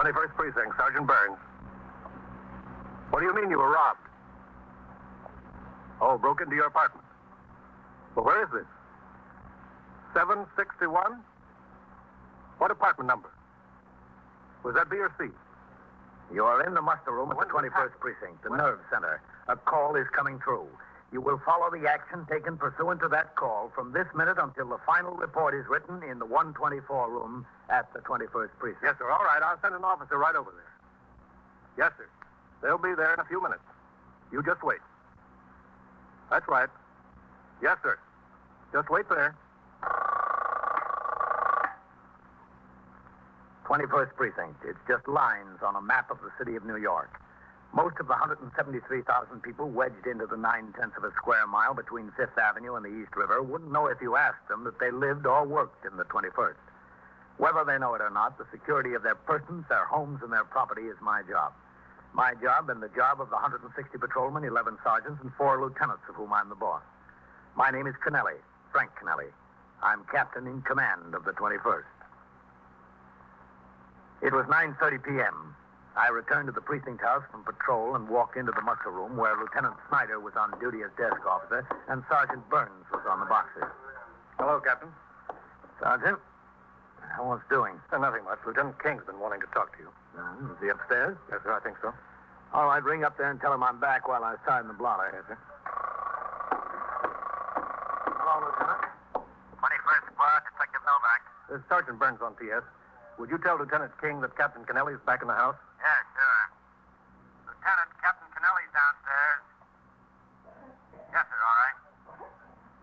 21st Precinct, Sergeant Burns. What do you mean you were robbed? Oh, broke into your apartment. Well, where is this? 761? What apartment number? Was that B or C? You are in the muster room at the 21st Precinct, the nerve center. A call is coming through. You will follow the action taken pursuant to that call from this minute until the final report is written in the 124 room at the 21st Precinct. Yes, sir. All right. I'll send an officer right over there. Yes, sir. They'll be there in a few minutes. You just wait. That's right. Yes, sir. Just wait there. 21st Precinct. It's just lines on a map of the city of New York. Most of the 173,000 people wedged into the 9/10 of a square mile between Fifth Avenue and the East River wouldn't know if you asked them that they lived or worked in the 21st. Whether they know it or not, the security of their persons, their homes, and their property is my job. My job and the job of the 160 patrolmen, 11 sergeants, and 4 lieutenants of whom I'm the boss. My name is Kennelly, Frank Kennelly. I'm captain in command of the 21st. It was 9:30 p.m. I returned to the precinct house from patrol and walked into the muster room where Lieutenant Snyder was on duty as desk officer and Sergeant Burns was on the boxes. Hello, Captain. Sergeant, what's doing? Nothing much. Lieutenant King's been wanting to talk to you. Is he upstairs? Yes, sir. I think so. All right, ring up there and tell him I'm back while I sign the blotter. Yes, sir. Hello, Lieutenant. 21st Squad, Detective Novak. This is Sergeant Burns on PS. Would you tell Lieutenant King that Captain Kennelly is back in the house? Yeah, sure. Lieutenant, Captain Kennelly's downstairs. Yes, sir, all right.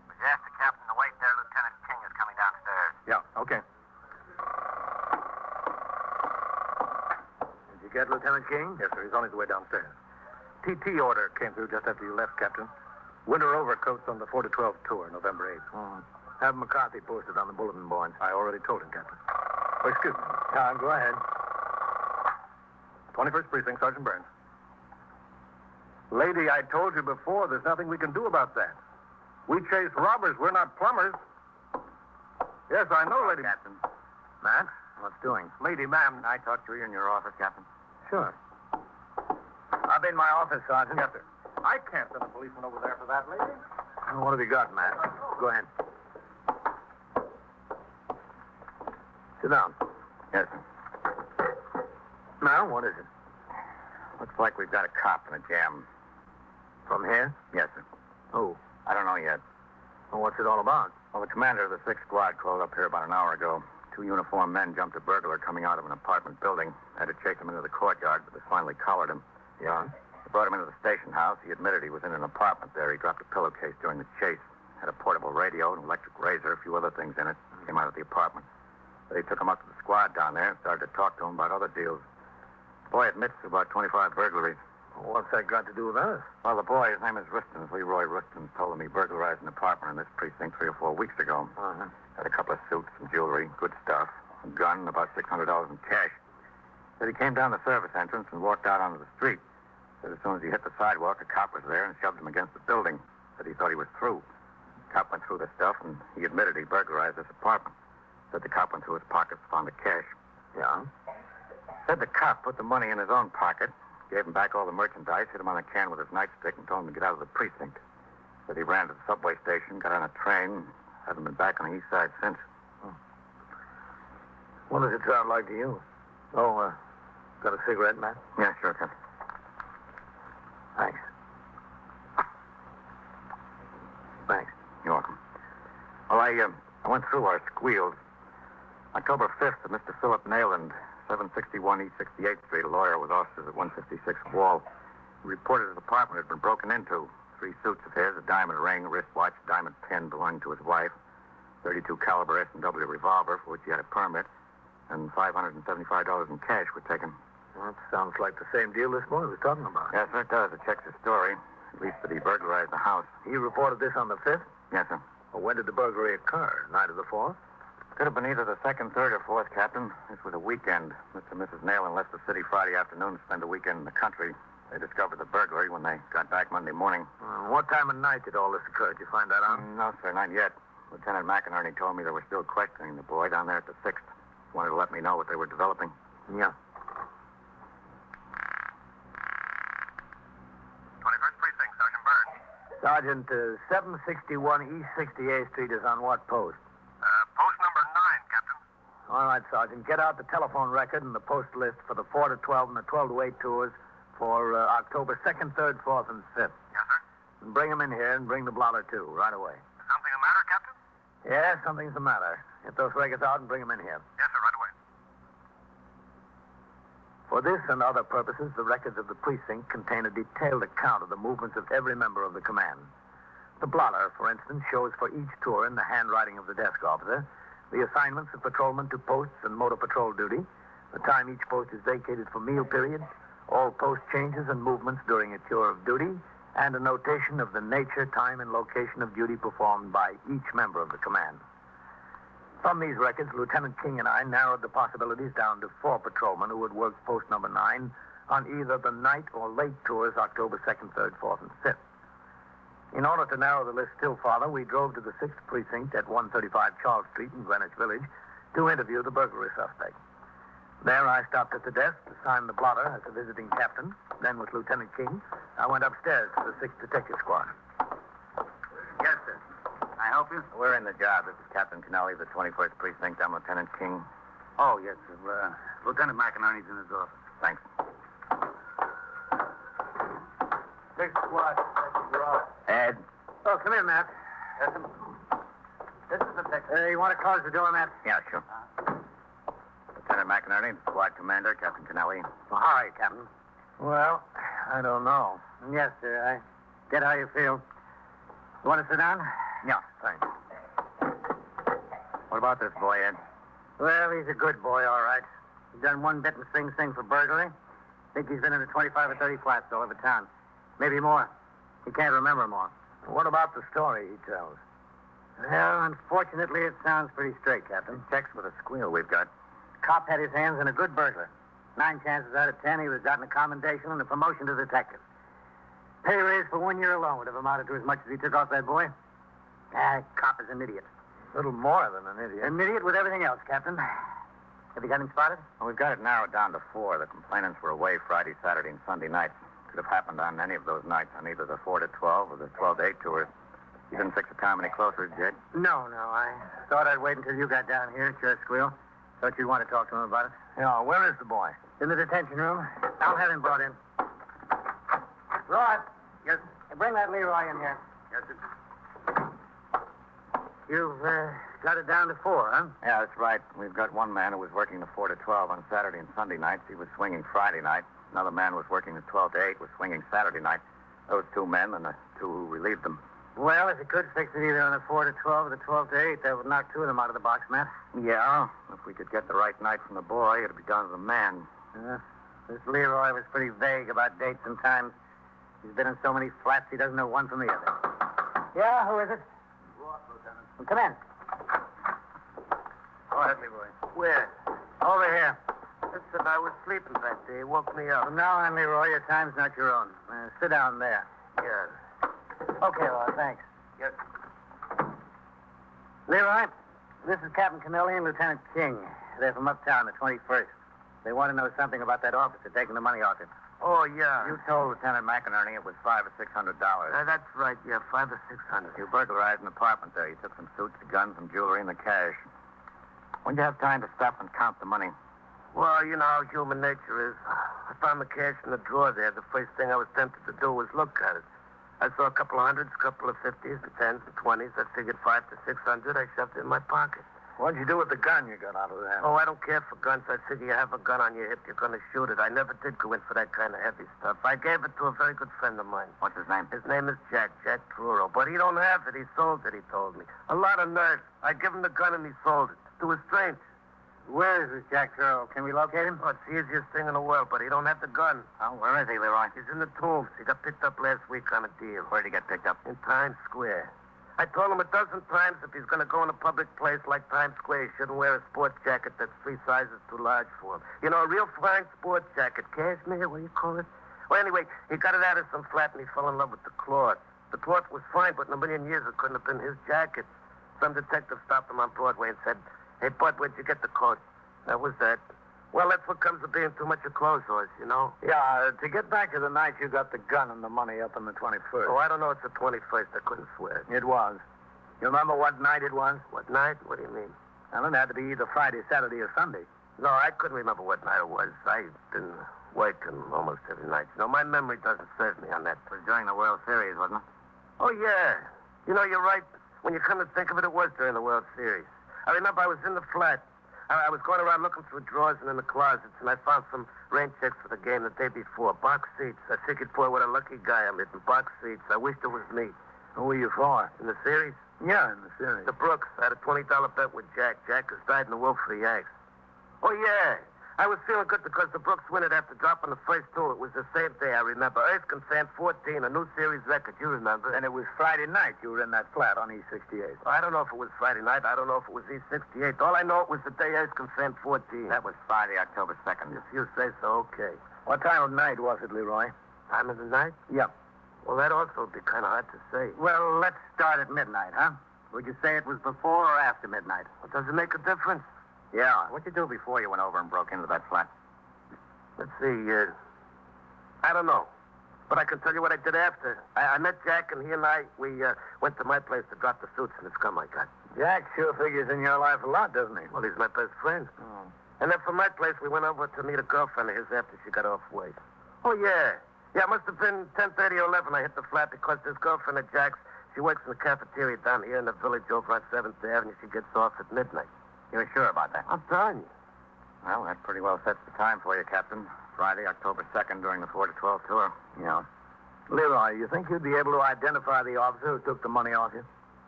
Would you ask the captain to wait there? Lieutenant King is coming downstairs. Yeah, okay. Did you get Lieutenant King? Yes, sir. He's on his way downstairs. TT order came through just after you left, Captain. Winter overcoats on the 4 to 12 tour, November 8th. Oh. Have McCarthy posted on the bulletin board. I already told him, Captain. Oh, excuse me. Go ahead. 21st Precinct, Sergeant Burns. Lady, I told you before, there's nothing we can do about that. We chase robbers. We're not plumbers. Yes, I know, Lady. Captain. Matt, what's doing? Lady, ma'am, I talked to you in your office, Captain. Sure. I'll be in my office, Sergeant. Yes, sir. I can't send a policeman over there for that, lady. What have you got, Matt? Go ahead. Sit down. Yes, sir. Now, what is it? Looks like we've got a cop in a jam. From here? Yes, sir. Who? I don't know yet. Well, what's it all about? Well, the commander of the 6th Squad called up here about an hour ago. 2 uniformed men jumped a burglar coming out of an apartment building. Had to chase him into the courtyard, but they finally collared him. Yeah? They brought him into the station house. He admitted he was in an apartment there. He dropped a pillowcase during the chase. Had a portable radio, an electric razor, a few other things in it. Came out of the apartment. They took him up to the squad down there and started to talk to him about other deals. The boy admits to about 25 burglaries. Well, what's that got to do with us? Well, the boy, his name is Ristons, Leroy Ristons, told him he burglarized an apartment in this precinct 3 or 4 weeks ago. Uh-huh. Had a couple of suits, some jewelry, good stuff, a gun, and about $600 in cash. Said he came down the service entrance and walked out onto the street. Said as soon as he hit the sidewalk, a cop was there and shoved him against the building. Said he thought he was through. The cop went through the stuff, and he admitted he burglarized this apartment. Said the cop went through his pockets, found the cash. Yeah? Said the cop put the money in his own pocket, gave him back all the merchandise, hit him on the can with his nightstick, and told him to get out of the precinct. Said he ran to the subway station, got on a train, hasn't been back on the east side since. What does it sound like to you? Oh, got a cigarette, Matt? Yeah, sure, Captain. Thanks. Thanks. You're welcome. Well, I went through our squeals. October 5th, Mr. Philip Nayland, 761 East 68th Street. A lawyer with offices at 156 Wall. He reported his apartment had been broken into. 3 suits of his, a diamond ring, a wristwatch, a diamond pin belonging to his wife, 32 caliber S&W revolver for which he had a permit, and $575 in cash were taken. Well, that sounds like the same deal this boy was talking about. Yes, sir, it does. It checks his story. At least that he burglarized the house. He reported this on the 5th? Yes, sir. Well, when did the burglary occur? Night of the 4th? Could have been either the 2nd, 3rd, or 4th, Captain. This was a weekend. Mr. and Mrs. Nayland left the city Friday afternoon to spend the weekend in the country. They discovered the burglary when they got back Monday morning. What time of night did all this occur? Did you find that out? No, sir, not yet. Lieutenant McInerney told me they were still questioning the boy down there at the 6th. Wanted to let me know what they were developing. Yeah. Sergeant, 761 East 68th Street is on what post? Post number 9, Captain. All right, Sergeant. Get out the telephone record and the post list for the 4 to 12 and the 12 to 8 tours for October 2nd, 3rd, 4th, and 5th. Yes, sir. And bring them in here and bring the blotter, too, right away. Something the matter, Captain? Yeah, something's the matter. Get those records out and bring them in here. Yes, sir, right away. For this and other purposes, the records of the precinct contain a detailed account of the movements of every member of the command. The blotter, for instance, shows for each tour in the handwriting of the desk officer the assignments of patrolmen to posts and motor patrol duty, the time each post is vacated for meal periods, all post changes and movements during a tour of duty, and a notation of the nature, time, and location of duty performed by each member of the command. From these records, Lieutenant King and I narrowed the possibilities down to 4 patrolmen who would work post number 9 on either the night or late tours October 2nd, 3rd, 4th, and 5th. In order to narrow the list still farther, we drove to the 6th Precinct at 135 Charles Street in Greenwich Village to interview the burglary suspect. There I stopped at the desk to sign the blotter as a visiting captain. Then with Lieutenant King, I went upstairs to the 6th Detective Squad. Yes, sir. Can I help you? We're in the job. This is Captain Kennelly of the 21st Precinct. I'm Lieutenant King. Oh, yes, sir. Lieutenant McInerney's in his office. Thanks. 6th Squad, Ed. Oh, come in, Matt. Yes, sir. This is the detective. You want to close the door, Matt? Yeah, sure. Lieutenant McInerney, the squad commander, Captain Kennelly. Well, how are you, Captain? Well, I don't know. Yes, sir. I get how you feel. You want to sit down? Yeah, thanks. What about this boy, Ed? Well, he's a good boy, all right. He's done one bit and Sing Sing for burglary. Think he's been in the 25 or 30 flats all over town. Maybe more. He can't remember more. What about the story he tells? Well, unfortunately, it sounds pretty straight, Captain. Checks with a squeal we've got. Cop had his hands on a good burglar. 9 chances out of 10, he was gotten a commendation and a promotion to detective. Pay raise for 1 year alone would have amounted to as much as he took off that boy. Cop is an idiot. A little more than an idiot. An idiot with everything else, Captain. Have you got him spotted? Well, we've got it narrowed down to 4. The complainants were away Friday, Saturday, and Sunday nights. Could have happened on any of those nights, on either the 4 to 12 or the 12 to 8 tours. You didn't fix the time any closer, Jed? No. I thought I'd wait until you got down here at your squeal. Thought you'd want to talk to him about it. Yeah, where is the boy? In the detention room. I'll have him brought in. Rod. Yes. Bring that Leroy in here. Yes, sir. You've got it down to 4, huh? Yeah, that's right. We've got one man who was working the 4 to 12 on Saturday and Sunday nights. He was swinging Friday night. Another man was working the 12 to 8, was swinging Saturday night. Those 2 men and the 2 who relieved them. Well, if you could fix it either on the 4 to 12 or the 12 to 8, that would knock 2 of them out of the box, Matt. Yeah, if we could get the right night from the boy, it'd be down to the man. This Leroy was pretty vague about dates and times. He's been in so many flats, he doesn't know one from the other. Yeah, who is it? Rourke, Lieutenant. Well, come in. Go ahead, Leroy. Where? Over here. Listen, I was sleeping back there. He woke me up. From now on, Leroy, your time's not your own. Sit down there. Yes. Okay, Laura, thanks. Yes. Leroy, this is Captain Kennelly and Lieutenant King. They're from uptown, the 21st. They want to know something about that officer taking the money off him. Oh, yeah. You told Lieutenant McInerney it was $500 or $600. That's right, yeah, 500 or 600. You burglarized an apartment there. You took some suits, guns, and jewelry, and the cash. When'd you have time to stop and count the money? Well, you know how human nature is. I found the cash in the drawer there. The first thing I was tempted to do was look at it. I saw a couple of hundreds, a couple of 50s, the 10s, the 20s. I figured 500 to 600. I shoved it in my pocket. What'd you do with the gun you got out of there? Oh, I don't care for guns. I figure you have a gun on your hip, you're going to shoot it. I never did go in for that kind of heavy stuff. I gave it to a very good friend of mine. What's his name? His name is Jack Truro. But he don't have it. He sold it, he told me. A lot of nerve. I give him the gun and he sold it. To a stranger. Where is this Jack Turrell? Can we locate him? Oh, it's the easiest thing in the world, but he don't have the gun. Oh, where is he, Leroy? He's in the tombs. He got picked up last week on a deal. Where'd he get picked up? In Times Square. I told him a dozen times if he's going to go in a public place like Times Square, he shouldn't wear a sports jacket that's 3 sizes too large for him. You know, a real fine sports jacket. Cashmere, what do you call it? Well, anyway, he got it out of some flat and he fell in love with the cloth. The cloth was fine, but in a million years it couldn't have been his jacket. Some detective stopped him on Broadway and said, "Hey, Bud, where'd you get the coat?" That was that. Well, that's what comes of being too much a clothes horse, you know? Yeah, to get back to the night you got the gun and the money up on the 21st. Oh, I don't know. It's the 21st. I couldn't swear. It was. You remember what night it was? What night? What do you mean? Well, it had to be either Friday, Saturday, or Sunday. No, I couldn't remember what night it was. I've been working almost every night. You know, my memory doesn't serve me on that. It was during the World Series, wasn't it? Oh, yeah. You know, you're right. When you come to think of it, it was during the World Series. I remember I was in the flat. I was going around looking through drawers and in the closets, and I found some rain checks for the game the day before. Box seats. I figured, boy, what a lucky guy I'm in. Box seats. I wished it was me. Who were you for? In the series? Yeah, in the series. The Brooks. I had a $20 bet with Jack. Jack has died in the wolf for the Yanks. Oh, yeah. I was feeling good because the Brooks win it after dropping the first two. It was the same day, I remember. Erskine fan 14, a new series record, you remember. And it was Friday night you were in that flat on E68. I don't know if it was Friday night. I don't know if it was E68. All I know, it was the day Erskine fan 14. That was Friday, October 2nd. If you say so, okay. What time of night was it, Leroy? Time of the night? Yep. Well, that also would be kind of hard to say. Well, let's start at midnight, huh? Would you say it was before or after midnight? Well, does it make a difference? Yeah. What'd you do before you went over and broke into that flat? Let's see, I don't know. But I can tell you what I did after. I met Jack, and he and I, we went to my place to drop the suits and the scum I got. Jack sure figures in your life a lot, doesn't he? Well, he's my best friend. Oh. And then from my place, we went over to meet a girlfriend of his after she got off work. Oh, yeah. Yeah, it must have been 10:30 or 11 I hit the flat because this girlfriend of Jack's, she works in the cafeteria down here in the village over on 7th Avenue. She gets off at midnight. You're sure about that? I'm telling you. Well, that pretty well sets the time for you, Captain. Friday, October 2nd, during the 4 to 12 tour. Yeah. Leroy, you think you'd be able to identify the officer who took the money off you?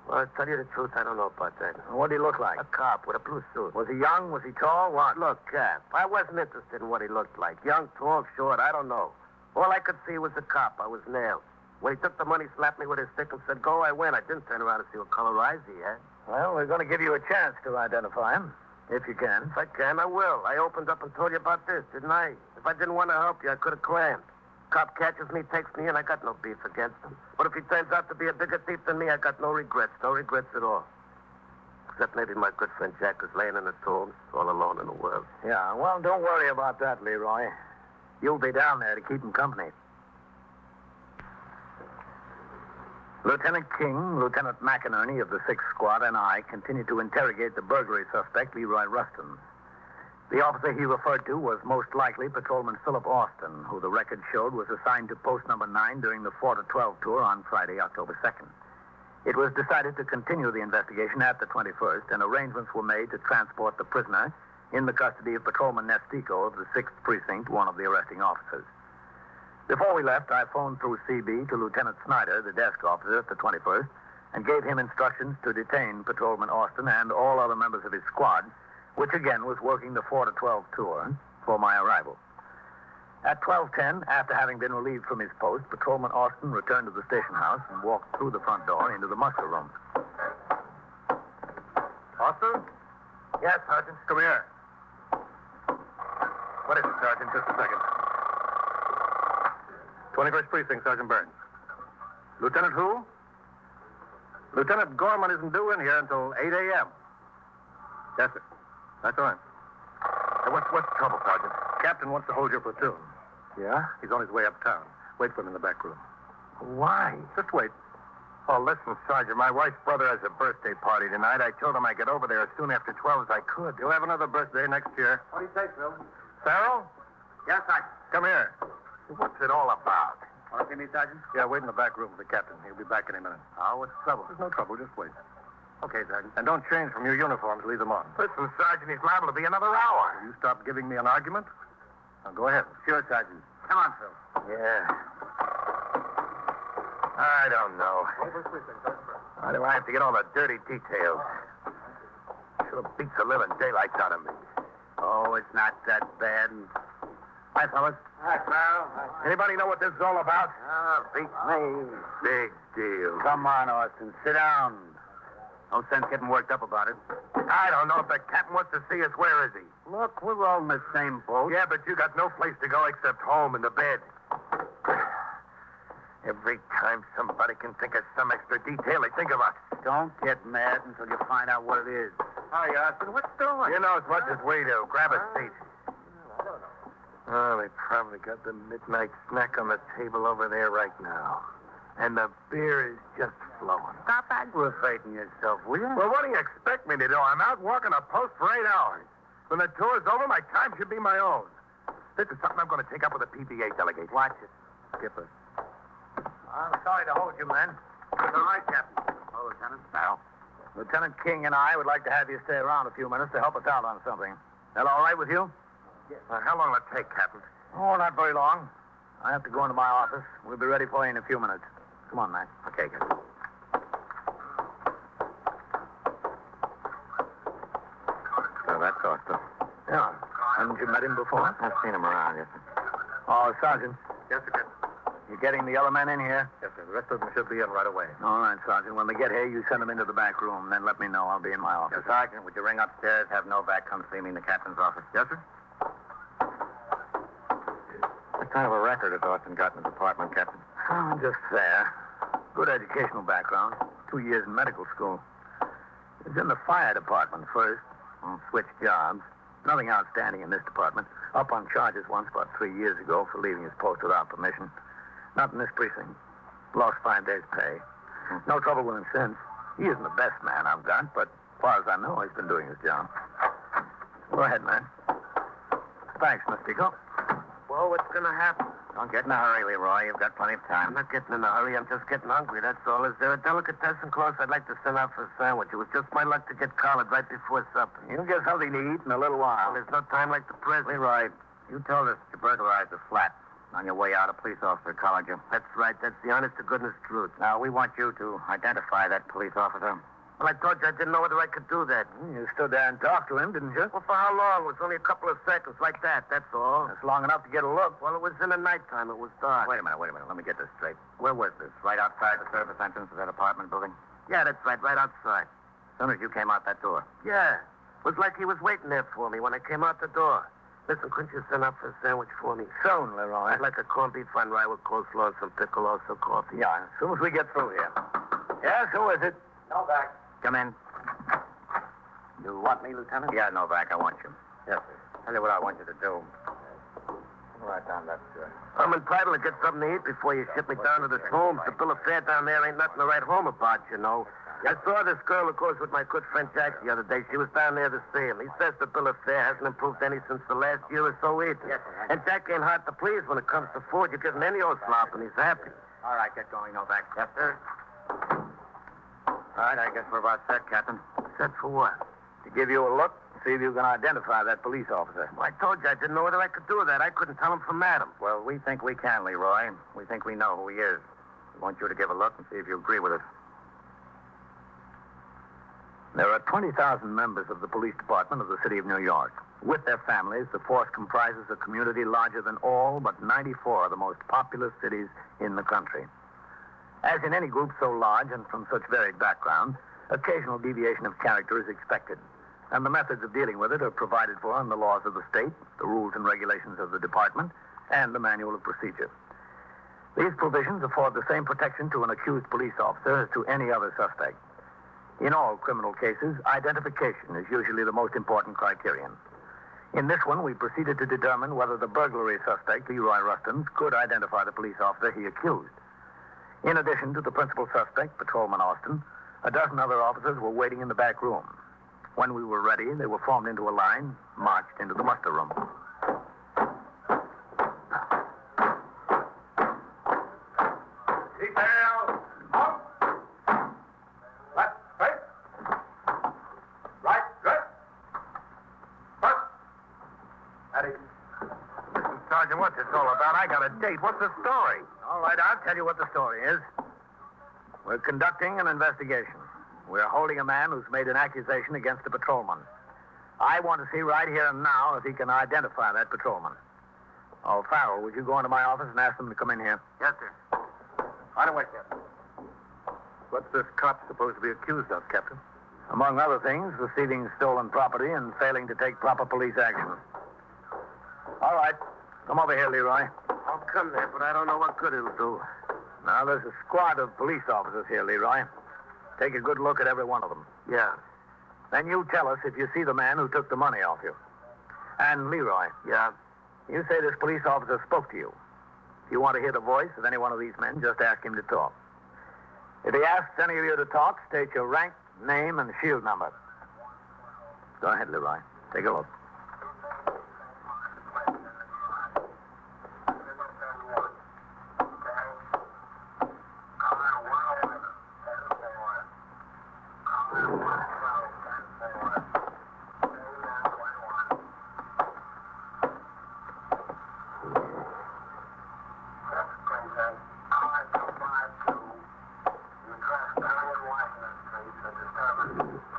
Well, to tell you the truth, I don't know about that. What did he look like? A cop with a blue suit. Was he young? Was he tall? What? Look, Cap, I wasn't interested in what he looked like. Young, tall, short, I don't know. All I could see was a cop. I was nailed. When he took the money, slapped me with his stick and said, go, I went. I didn't turn around to see what color eyes he had. Well, we're going to give you a chance to identify him, if you can. If I can, I will. I opened up and told you about this, didn't I? If I didn't want to help you, I could have clammed. Cop catches me, takes me in, I got no beef against him. But if he turns out to be a bigger thief than me, I got no regrets at all. Except maybe my good friend Jack is laying in the tombs, all alone in the world. Yeah, well, don't worry about that, Leroy. You'll be down there to keep him company. Lieutenant King, Lieutenant McInerney of the 6th Squad, and I continued to interrogate the burglary suspect, Leroy Rustin. The officer he referred to was most likely Patrolman Philip Austin, who the record showed was assigned to post number 9 during the 4 to 12 tour on Friday, October 2nd. It was decided to continue the investigation at the 21st, and arrangements were made to transport the prisoner in the custody of Patrolman Nestico of the 6th Precinct, one of the arresting officers. Before we left, I phoned through CB to Lieutenant Snyder, the desk officer at the 21st, and gave him instructions to detain Patrolman Austin and all other members of his squad, which again was working the 4 to 12 tour, for my arrival. At 12:10, after having been relieved from his post, Patrolman Austin returned to the station house and walked through the front door into the muster room. Austin? Yes, Sergeant. Come here. What is it, Sergeant? Just a second. 21st Precinct, Sergeant Burns. Lieutenant who? Lieutenant Gorman isn't due in here until 8 a.m. Yes, sir. That's all right. Hey, what's the trouble, Sergeant? Captain wants to hold your platoon. Yeah? He's on his way uptown. Wait for him in the back room. Why? Just wait. Oh, listen, Sergeant, my wife's brother has a birthday party tonight. I told him I'd get over there as soon after 12 as I could. You'll have another birthday next year. What do you say, Phil? Farrell? Yes, Sergeant. Come here. What's it all about? Want to see me, Sergeant? Yeah, wait in the back room with the captain. He'll be back in a minute. Oh, what's the trouble? There's no trouble. Just wait. Okay, Sergeant. And don't change from your uniforms. Leave them on. Listen, Sergeant, he's liable to be another hour. Will you stop giving me an argument? Now, go ahead. Sure, Sergeant. Come on, Phil. Yeah. I don't know. Why do I have to get all the dirty details? Sure beats the living daylights out of me. Oh, it's not that bad. Hi, fellas. Hi, Farrell. Anybody know what this is all about? Oh, beats me. Big deal. Come on, Austin. Sit down. No sense getting worked up about it. I don't know if the captain wants to see us. Where is he? Look, we're all in the same boat. Yeah, but you got no place to go except home and to bed. Every time somebody can think of some extra detail, they think of us. Don't get mad until you find out what it is. Hi, Austin. What's doing? You know as much as we do. Grab a seat. Oh, they probably got the midnight snack on the table over there right now. And the beer is just flowing. Stop aggravating yourself, will you? Well, what do you expect me to do? I'm out walking a post for 8 hours. When the tour's over, my time should be my own. This is something I'm going to take up with the PBA delegate. Watch it, Skipper. I'm sorry to hold you, men. It's all right, Captain. Oh, Lieutenant. Now. Lieutenant King and I would like to have you stay around a few minutes to help us out on something. That all right with you? How long will it take, Captain? Oh, not very long. I have to go into my office. We'll be ready for you in a few minutes. Come on, man. Okay, Captain. So that's Austin. Yeah. Haven't you met him before? I've seen him around, yes, sir. Oh, Sergeant, Yes, sir, Captain. you getting the other men in here? Yes, sir. The rest of them should be in right away. All right, Sergeant. When they get here, you send them into the back room. Then let me know. I'll be in my office. Yes, Sergeant, would you ring upstairs, have Novak come see me in the captain's office? Yes, sir. What kind of a record has Austin got in the department, Captain? Oh, just fair. Good educational background. 2 years in medical school. He was in the fire department first. Switched jobs. Nothing outstanding in this department. Up on charges once about 3 years ago for leaving his post without permission. Not in this precinct. Lost 5 days' pay. No trouble with him since. He isn't the best man I've got, but as far as I know, he's been doing his job. Go ahead, man. Thanks, Miss Pico. Well, what's going to happen? Don't get in a hurry, Leroy. You've got plenty of I'm time. not getting in a hurry. I'm just getting hungry, that's all. Is there a delicatessen close? I'd like to send out for a sandwich. It was just my luck to get collared right before supper. You'll get something to eat in a little Well, while. there's no time like the present. Leroy, you told us you burglarized the flat. On your way out, a police officer collared you. That's right. That's the honest-to-goodness truth. Now, we want you to identify that police officer. Well, I told you I didn't know whether I could do that. You stood there and talked to him, didn't you? Well, for how long? It was only a couple of seconds, like that, that's all. That's long enough to get a look. Well, it was in the nighttime. It was dark. Wait a minute. Let me get this straight. Where was this? Right outside the service entrance of that apartment building? Yeah, that's right outside. As soon as you came out that door. Yeah. It was like he was waiting there for me when I came out the door. Listen, couldn't you send up for a sandwich for me? Soon, Leroy. I'd like a corned beef on rye with coleslaw and some pickle, also coffee. Yeah, as soon as we get through here. Yes, who is it? Novak. Come in. You want me, Lieutenant? Yeah, Novak, I want you. Yes, sir. Tell you what I want you to do. Write down that, I'm entitled to get something to eat before you ship me down to the tombs. The bill of fare down there ain't nothing to write home about, you know. I saw this girl who goes with my good friend Jack the other day. She was down there to see him. He says the bill of fare hasn't improved any since the last year or so either. Yes, sir. And Jack ain't hard to please when it comes to food. You give him any old slop and he's happy. All right, get going, Novak. Yes, sir. All right, I guess we're about set, Captain. Set for what? To give you a look, see if you can identify that police officer. Well, I told you I didn't know whether I could do that. I couldn't tell him from Adam. Well, we think we can, Leroy. We think we know who he is. We want you to give a look and see if you agree with us. There are 20,000 members of the police department of the city of New York. With their families, the force comprises a community larger than all but 94 of the most populous cities in the country. As in any group so large and from such varied backgrounds, occasional deviation of character is expected, and the methods of dealing with it are provided for in the laws of the state, the rules and regulations of the department, and the manual of procedure. These provisions afford the same protection to an accused police officer as to any other suspect. In all criminal cases, identification is usually the most important criterion. In this one, we proceeded to determine whether the burglary suspect, Leroy Rustins, could identify the police officer he accused. In addition to the principal suspect, Patrolman Austin, a dozen other officers were waiting in the back room. When we were ready, they were formed into a line, marched into the muster room. Detail, up. Left, straight. Right, good. First. Ready. Listen, Sergeant, what's this all about? I got a date. What's the story? All right, I'll tell you what the story is. We're conducting an investigation. We're holding a man who's made an accusation against a patrolman. I want to see right here and now if he can identify that patrolman. Oh, Farrell, would you go into my office and ask them to come in here? Yes, sir. On away, Captain. What's this cop supposed to be accused of, Captain? Among other things, receiving stolen property and failing to take proper police action. All right, come over here, Leroy. I'll come there, but I don't know what good it'll do. Now, there's a squad of police officers here, Leroy. Take a good look at every one of them. Yeah. Then you tell us if you see the man who took the money off you. And Leroy, Yeah. You say this police officer spoke to you. If you want to hear the voice of any one of these men, just ask him to talk. If he asks any of you to talk, state your rank, name, and shield number. Go ahead, Leroy. Take a look.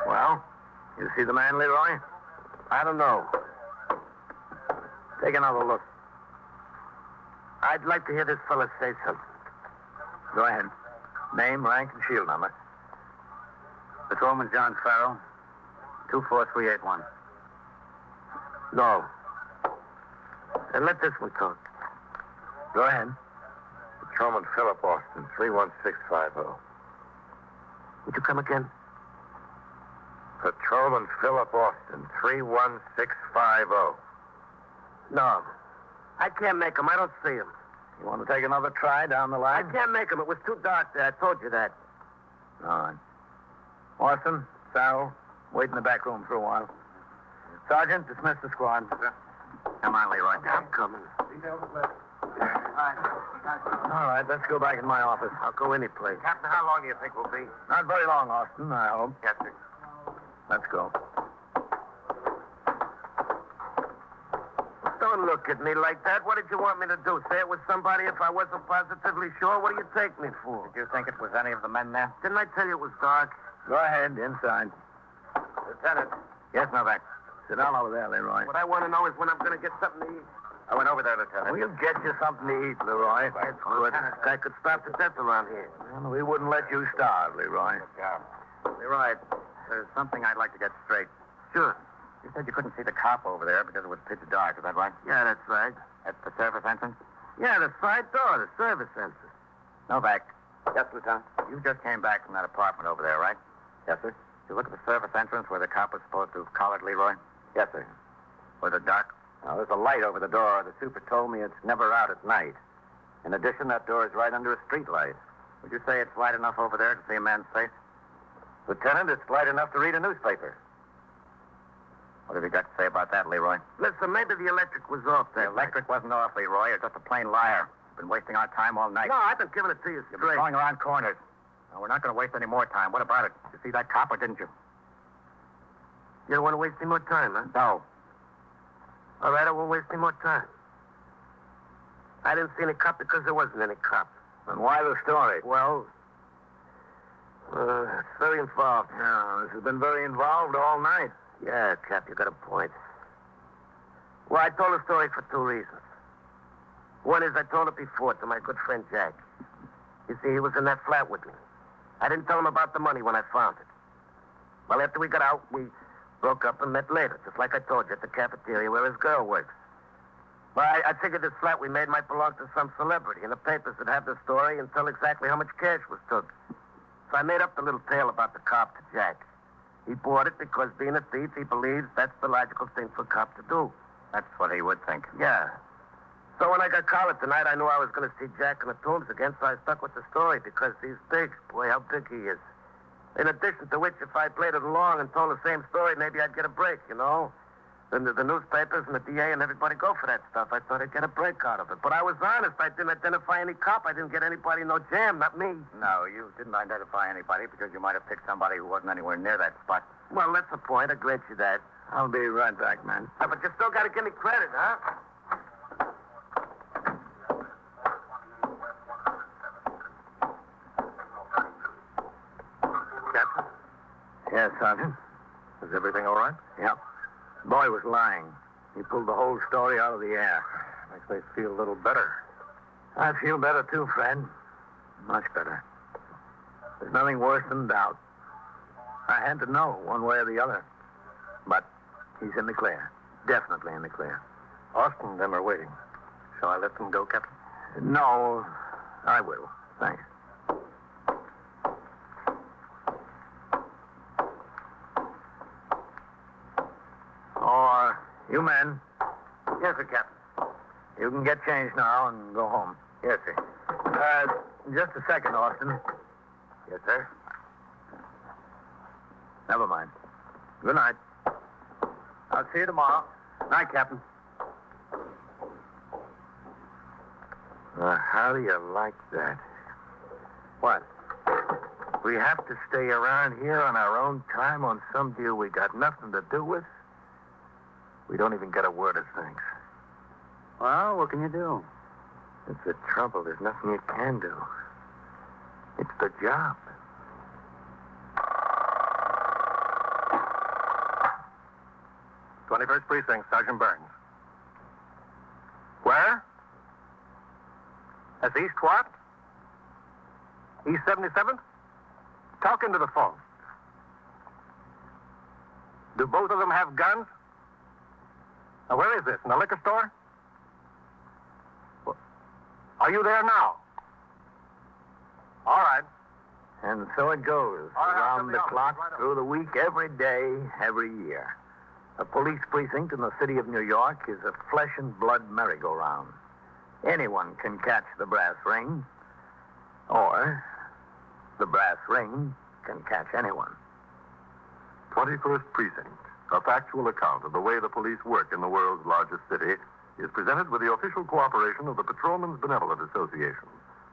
Well, you see the man, Leroy? I don't know. Take another look. I'd like to hear this fella say something. Go ahead. Name, rank, and shield number. Patrolman John Farrell, 24381. No. And let this one talk. Go ahead. Patrolman Philip Austin, 31650. Would you come again? Patrolman Philip Austin, 31650. No. I can't make him. I don't see him. You want to take another try down the I line? can't make him. It was too dark there. I told you that. All right. Austin, Farrell, wait in the back room for a while. Sergeant, dismiss the squad. Come on, Leroy. I'm coming. All right, let's go back in my office. I'll go any place. Captain, how long do you think we'll be? Not very long, Austin, I hope. Yes, sir. Let's go. Don't look at me like that. What did you want me to do? Say it was somebody if I wasn't positively sure? What do you take me for? Did you think it was any of the men there? Didn't I tell you it was dark? Go ahead, inside. Lieutenant. Yes, Novak. Sit down over there, Leroy. What I want to know is when I'm going to get something to eat. I went over there, Lieutenant. We'll get you something to eat, Leroy. That's good. I could starve to death around here. Well, we wouldn't let you starve, Leroy. Good job. Leroy, there's something I'd like to get straight. Sure. You said you couldn't see the cop over there because it was pitch dark. Is that right? Yeah, that's right. At the service entrance? Yeah, the side door, the service entrance. Novak. Yes, Lieutenant. You just came back from that apartment over there, right? Yes, sir. Did you look at the service entrance where the cop was supposed to have collared Leroy? Yes, sir. Was it dark? Now, there's a light over the door. The super told me it's never out at night. In addition, that door is right under a street light. Would you say it's light enough over there to see a man's face? Lieutenant, it's light enough to read a newspaper. What have you got to say about that, Leroy? Listen, maybe the electric was off The there. electric wasn't off, Leroy. You're just a plain liar. You've been wasting our time all night. No, I've been giving it to you You've been straight. going around corners. Now, we're not going to waste any more time. What about it? Did you see that cop or didn't you? You don't want to waste any more time, huh? No. All right, I won't waste any more time. I didn't see any cop because there wasn't any cop. Then why the story? Well, it's very involved. No, this has been very involved all night. Yeah, Cap, you got a point. Well, I told the story for two reasons. One is I told it before to my good friend Jack. You see, he was in that flat with me. I didn't tell him about the money when I found it. Well, after we got out, we broke up and met later, just like I told you, at the cafeteria where his girl works. Well, I figured this flat we made might belong to some celebrity, and the papers would have the story and tell exactly how much cash was took. So I made up the little tale about the cop to Jack. He bought it because, being a thief, he believes that's the logical thing for a cop to do. That's what he would think. Yeah. So when I got collared tonight, I knew I was going to see Jack in the tombs again, so I stuck with the story because he's big. Boy, how big he is. In addition to which, if I played it along and told the same story, maybe I'd get a break, you know? The newspapers and the DA and everybody go for that stuff. I thought I'd get a break out of it. But I was honest. I didn't identify any cop. I didn't get anybody no jam, not me. No, you didn't identify anybody because you might have picked somebody who wasn't anywhere near that spot. Well, that's the point. I grant you that. I'll be right back, man. But you still got to give me credit, huh? Captain? Yes, Sergeant. Is everything all right? Yep. Boy was lying. He pulled the whole story out of the air. Makes me feel a little better. I feel better too, Fred. Much better. There's nothing worse than doubt. I had to know one way or the other. But he's in the clear. Definitely in the clear. Austin and them are waiting. Shall I let them go, Captain? No, I will. Thanks. You men. Yes, sir, Captain. You can get changed now and go home. Yes, sir. Just a second, Austin. Yes, sir. Never mind. Good night. I'll see you tomorrow. Night, Captain. How do you like that? What? We have to stay around here on our own time on some deal we got nothing to do with. We don't even get a word of thanks. Well, what can you do? It's the trouble. There's nothing you can do. It's the job. "21st Precinct, Sergeant Burns." "Where? That's East what? East 77th? Talk into the phone. Do both of them have guns? Now, where is this? In the liquor store? Well, are you there now? All right. And so it goes. All right, I'll Around come to the the office clock, right away. through the week, every day, every year. A police precinct in the city of New York is a flesh and blood merry-go-round. Anyone can catch the brass ring, or the brass ring can catch anyone. 21st Precinct, a factual account of the way the police work in the world's largest city, is presented with the official cooperation of the Patrolmen's Benevolent Association,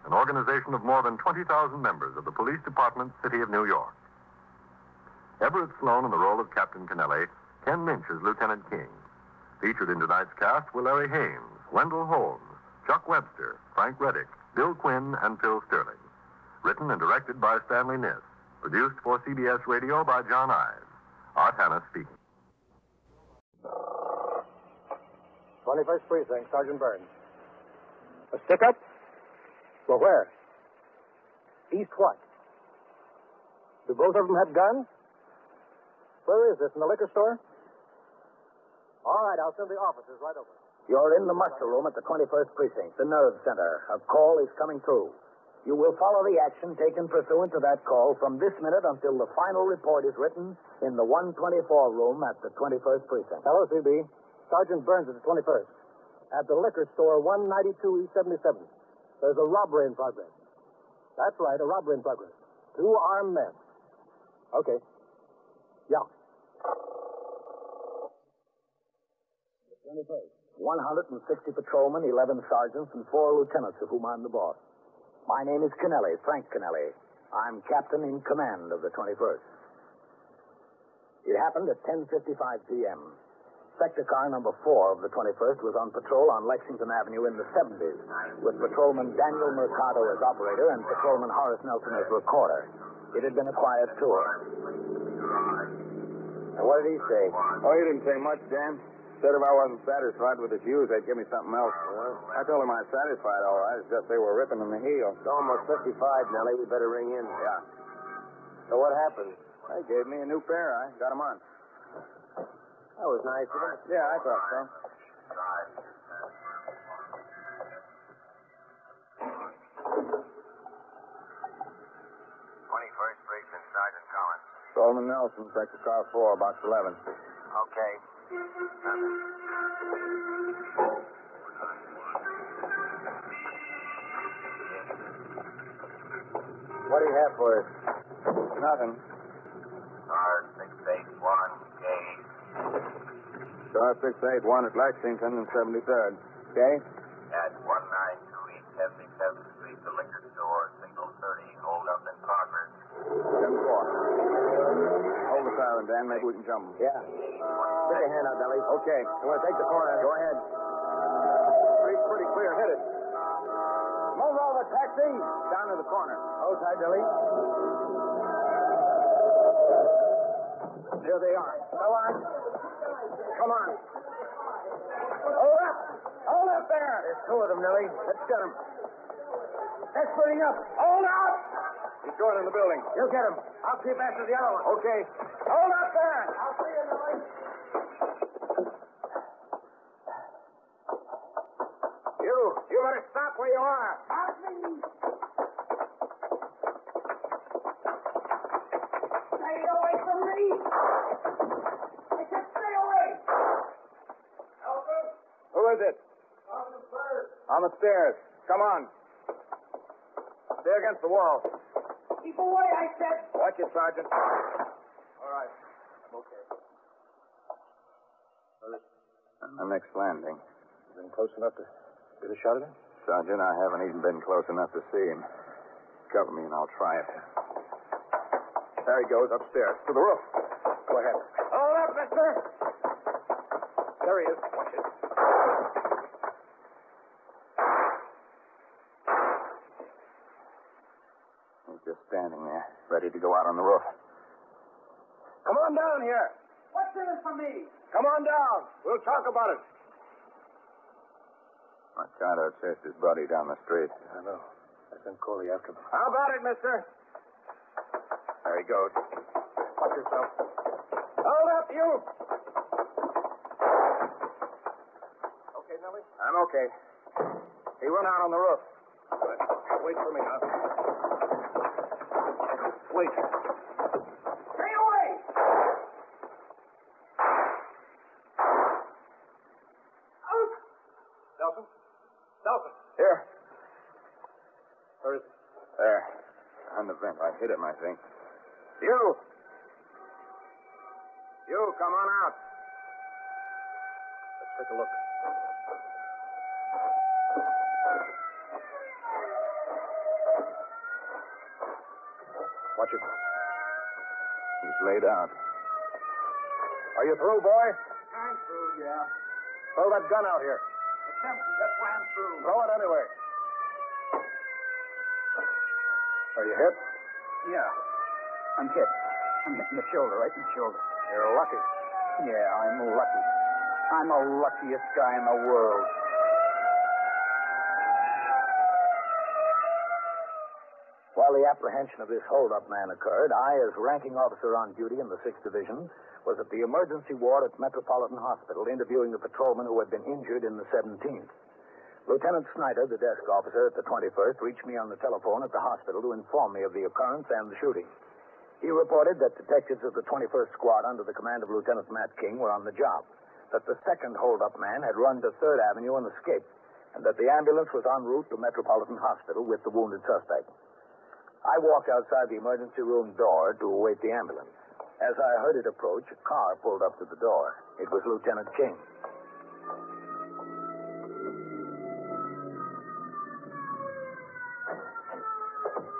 an organization of more than 20,000 members of the Police Department, City of New York. Everett Sloan in the role of Captain Kennelly, Ken Minch as Lieutenant King. Featured in tonight's cast were Larry Haines, Wendell Holmes, Chuck Webster, Frank Reddick, Bill Quinn, and Phil Sterling. Written and directed by Stanley Niss. Produced for CBS Radio by John Ives. Art Hanna speaking. 21st Precinct, Sergeant Burns. A stick-up? Well, where? East what? Do both of them have guns? Where is this, in the liquor store? All right, I'll send the officers right over. You're in the muster room at the 21st Precinct, the nerve center. A call is coming through. You will follow the action taken pursuant to that call from this minute until the final report is written in the 124 room at the 21st Precinct. Hello, CB. Sergeant Burns at the 21st. At the liquor store, 192 East 77th. There's a robbery in progress. That's right, a robbery in progress. 2 armed men. Okay. Yeah. 21st. 160 patrolmen, 11 sergeants, and 4 lieutenants, of whom I'm the boss. My name is Kennelly, Frank Kennelly. I'm captain in command of the 21st. It happened at 10:55 p.m. Sector car number 4 of the 21st was on patrol on Lexington Avenue in the 70s, with patrolman Daniel Mercado as operator and patrolman Horace Nelson as recorder. It had been a quiet tour. And what did he say? Oh, he didn't say much, Dan. Said if I wasn't satisfied with his views, they'd give me something else. Well, I told him I was satisfied, all right. It's just they were ripping in the heel. It's almost 55, Nellie. We better ring in. Yeah. So what happened? They gave me a new pair. I got them on. That was nice of them. Yeah, I thought so. 21st Precinct, Sergeant Collins. Solomon Nelson, Sector Car 4, box 11. Okay. What do you have for us? Nothing. R681K. Star 681 at Lexington and 73rd. Okay? At 192 East 77th Street, the liquor store, signal 30, hold up in progress. 10-4. Hold the siren, Dan. Maybe we can jump them. Yeah. Stick a hand out, Nellie. Okay. You want to take the corner? Go ahead. Street's pretty clear. Hit it. Move over, taxi. Down to the corner. Hold tight, Nellie. There they are. Go on. Come on. Hold up. Hold up there. There's 2 of them, Nellie. Let's get them. They're splitting up. Hold up. He's going in the building. You get him. I'll keep after the other one. Okay. Hold up there. I'll see you, Nellie. You better stop where you are. Stop me. Stay away from me. I said stay away. Who is it? On the stairs. Come on. Stay against the wall. Keep away, I said. Watch it, Sergeant. All right. I'm okay. The next landing. Been close enough to get a shot at him? Sergeant, I haven't even been close enough to see him. Cover me and I'll try it. There he goes, upstairs. To the roof. Go ahead. Hold up, mister. There he is. Watch it. He's just standing there, ready to go out on the roof. Come on down here. What's in it for me? Come on down. We'll talk about it. Mercado chased his buddy down the street. I know. I sent Corley after him. How about it, mister? There he goes. Watch yourself. Hold up, you. Okay, Nellie? I'm okay. He went out on the roof. Good. Wait for me, huh? Wait. Stay away. Out. Nelson? Nelson! Here. Where is he? There. On the vent. I hit him, I think. You! You, come on out. Let's take a look. Watch it. He's laid out. Are you through, boy? I'm through, yeah. Throw that gun out here. It's empty. That's why I'm through. Throw it anyway. Are you hit? Yeah. I'm hit. I'm hit in the shoulder, right in the shoulder. You're lucky. Yeah, I'm lucky. I'm the luckiest guy in the world. While the apprehension of this hold-up man occurred, I, as ranking officer on duty in the 6th Division, was at the emergency ward at Metropolitan Hospital interviewing the patrolman who had been injured in the 17th. Lieutenant Snyder, the desk officer at the 21st, reached me on the telephone at the hospital to inform me of the occurrence and the shooting. He reported that detectives of the 21st Squad under the command of Lieutenant Matt King were on the job, that the second hold-up man had run to 3rd Avenue and escaped, and that the ambulance was en route to Metropolitan Hospital with the wounded suspect. I walked outside the emergency room door to await the ambulance. As I heard it approach, a car pulled up to the door. It was Lieutenant King.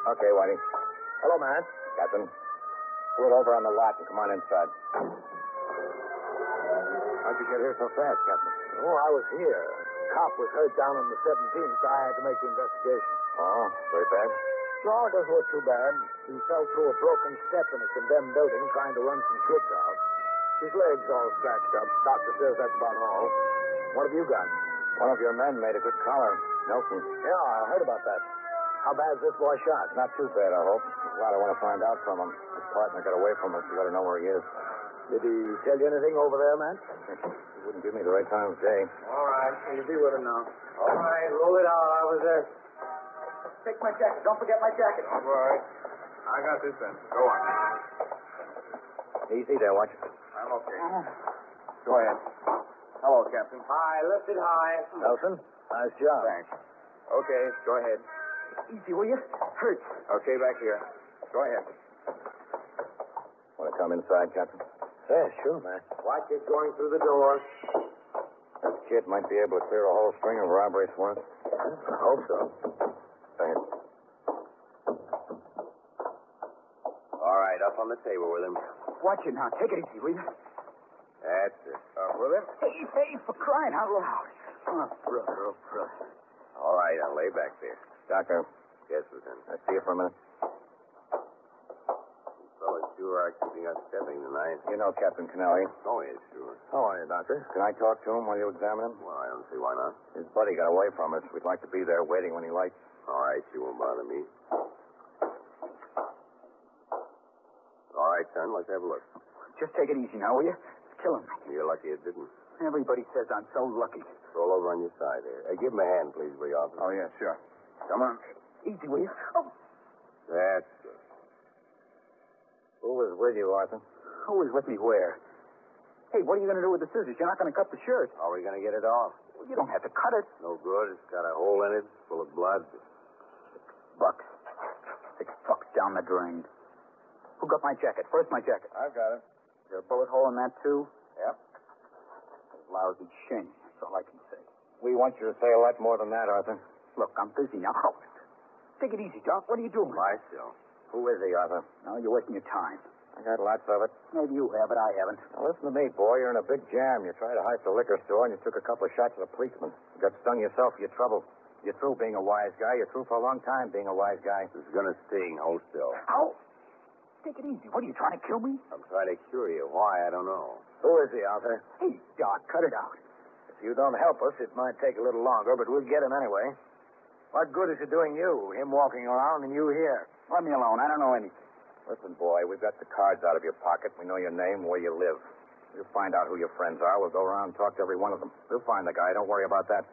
Okay, Whitey. Hello, man. Captain. Pull it over on the lot and come on inside. How'd you get here so fast, Captain? Oh, I was here. A cop was hurt down on the 17th, so I had to make the investigation. Oh, very bad? No, it doesn't look too bad. He fell through a broken step in a condemned building trying to run some kids out. His leg's all scratched up. Doctor says that's about all. What have you got? One of your men made a good collar. Nelson. Yeah, I heard about that. How bad's this boy shot? Not too bad, I hope. There's a lot I want to find out from him. His partner got away from us. We got to know where he is. Did he tell you anything over there, man? He wouldn't give me the right time of day. All right. You'll be with him now. All right. Roll it out. I was there. Take my jacket. Don't forget my jacket. All right. I got this then. Go on. Easy there, watch it. I'm okay. Go ahead. Hello, Captain. High. Lift it high. Nelson, nice job. Thanks. Okay, go ahead. Easy, will you? Hurts. Okay, back here. Go ahead. Want to come inside, Captain? Yeah, sure, man. Watch it going through the door. This kid might be able to clear a whole string of robberies for us. I hope so. Go ahead. All right, up on the table with him. Watch it now. Take it easy, will you? That's it. With him? Hey, for crying out loud. Oh, brother, oh, brother. All right, I'll lay back there. Doctor, Yes, Lieutenant. I see you for a minute. You fellas sure are keeping us stepping tonight. You know Captain Kennelly. Oh, yes, sure. How are you, Doctor? Can I talk to him while you examine him? Well, I don't see why not. His buddy got away from us. We'd like to be there waiting when he likes. All right, she won't bother me. All right, son, let's have a look. Just take it easy now, will you? It's killing me. You're lucky it didn't. Everybody says I'm so lucky. Roll over on your side there. Hey, give him a hand, please, will you, officer? Oh, yeah, sure. Come on. Easy, will you? Oh, That's good. Who was with you, Arthur? who was with me where? Hey, what are you going to do with the scissors? You're not going to cut the shirt. How are we going to get it off? Well, you don't have to cut it. No good. It's got a hole in it full of blood. $6. $6 down the drain. Who got my jacket? Where's my jacket? I've got it. Is there a bullet hole in that, too? Yep. Lousy shame. That's all I can say. We want you to say a lot more than that, Arthur. Look, I'm busy now. Take it easy, Doc. What are you doing? Lie still. Who is he, Arthur? No, you're wasting your time. I got lots of it. Maybe you have, but I haven't. Now, listen to me, boy. You're in a big jam. You tried to heist a liquor store, and you took a couple of shots at a policeman. You got stung yourself for your trouble. You're through being a wise guy. You're through for a long time being a wise guy. This is going to sting. Hold still. Ow! Take it easy. What, are you trying to kill me? I'm trying to cure you. Why, I don't know. Who is he, Arthur? Hey, Doc, cut it out. If you don't help us, it might take a little longer, but we'll get him anyway. What good is it doing you, him walking around and you here? Let me alone. I don't know anything. Listen, boy, we've got the cards out of your pocket. We know your name, where you live. We'll find out who your friends are. We'll go around and talk to every one of them. We'll find the guy. Don't worry about that.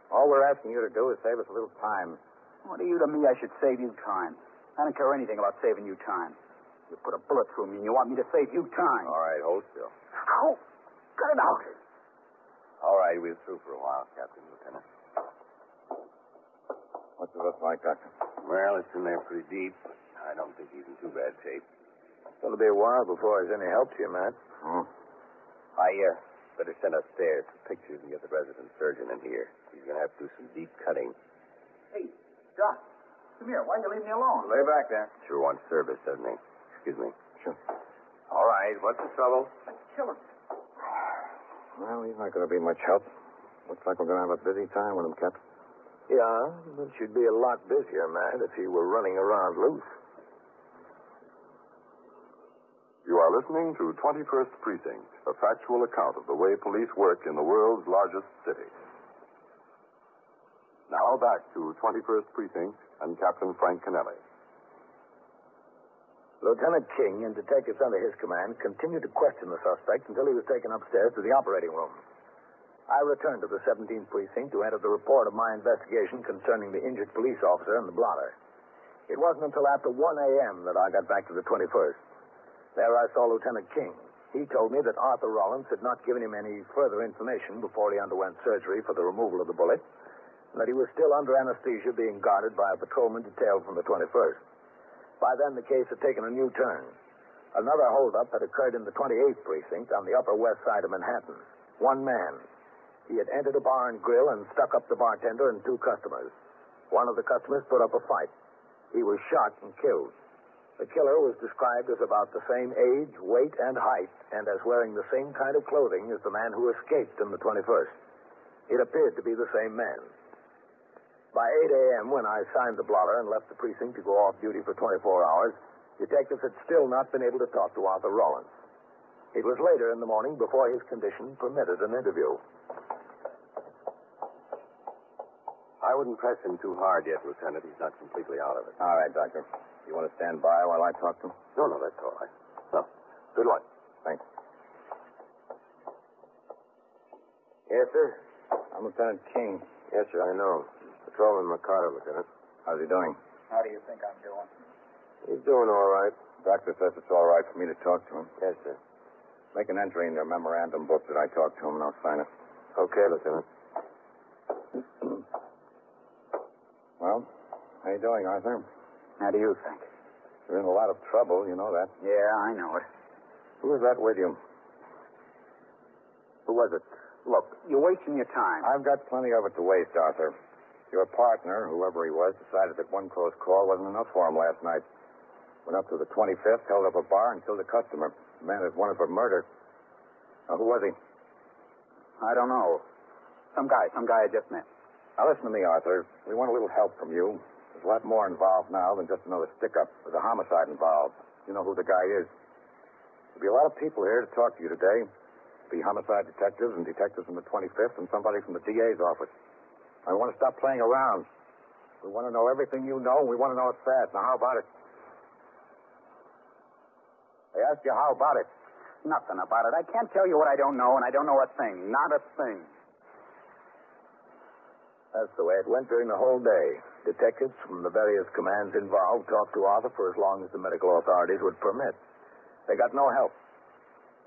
All we're asking you to do is save us a little time. What are you to me? I should save you time. I don't care anything about saving you time. You put a bullet through me and you want me to save you time. All right, hold still. Ow! Cut it out. All right, we're through for a while, Captain Lieutenant. What's it look like, Doctor? Well, it's in there pretty deep. I don't think he's in too bad shape. It'll be a while before there's any help to you, Matt. I better send upstairs some pictures and get the resident surgeon in here. He's going to have to do some deep cutting. Hey, Doc, come here. Why are you leaving me alone? Lay back there. Sure wants service, doesn't he? Excuse me. Sure. All right, what's the trouble? Kill him. Well, he's not going to be much help. Looks like we're going to have a busy time with him, Captain. Yeah, but you'd be a lot busier, Matt, if he were running around loose. You are listening to 21st Precinct, a factual account of the way police work in the world's largest city. Now back to 21st Precinct and Captain Frank Kennelly. Lieutenant King and detectives under his command continued to question the suspect until he was taken upstairs to the operating room. I returned to the 17th Precinct to enter the report of my investigation concerning the injured police officer and the blotter. It wasn't until after 1 a.m. that I got back to the 21st. There I saw Lieutenant King. He told me that Arthur Rollins had not given him any further information before he underwent surgery for the removal of the bullet, and that he was still under anesthesia being guarded by a patrolman detailed from the 21st. By then, the case had taken a new turn. Another holdup had occurred in the 28th Precinct on the Upper West Side of Manhattan. One man. He had entered a bar and grill and stuck up the bartender and 2 customers. One of the customers put up a fight. He was shot and killed. The killer was described as about the same age, weight, and height, and as wearing the same kind of clothing as the man who escaped in the 21st. It appeared to be the same man. By 8 a.m., when I signed the blotter and left the precinct to go off duty for 24 hours, detectives had still not been able to talk to Arthur Rollins. It was later in the morning before his condition permitted an interview. I wouldn't press him too hard yet, Lieutenant. He's not completely out of it. All right, Doctor. You want to stand by while I talk to him? No, that's all right. No. Good luck. Thanks. Yes, sir? I'm Lieutenant King. Yes, sir, I know. Patrolman McCarter, Lieutenant. How's he doing? How do you think I'm doing? He's doing all right. Doctor says it's all right for me to talk to him. Yes, sir. Make an entry in your memorandum book that I talked to him, and I'll sign it. Okay, Lieutenant. Well, how you doing, Arthur? How do you think? You're in a lot of trouble, you know that. Yeah, I know it. Who was that with you? Who was it? Look, you're wasting your time. I've got plenty of it to waste, Arthur. Your partner, whoever he was, decided that one close call wasn't enough for him last night. Went up to the 25th, held up a bar, and killed a customer. The man is wanted for murder. Now, who was he? I don't know. Some guy I just met. Now, listen to me, Arthur. We want a little help from you. There's a lot more involved now than just another stick-up. There's a homicide involved. You know who the guy is. There'll be a lot of people here to talk to you today. There'll be homicide detectives and detectives from the 25th and somebody from the DA's office. I want to stop playing around. We want to know everything you know, and we want to know it fast. Now, how about it? I asked you, how about it? Nothing about it. I can't tell you what I don't know, and I don't know a thing. Not a thing. That's the way it went during the whole day. Detectives from the various commands involved talked to Arthur for as long as the medical authorities would permit. They got no help.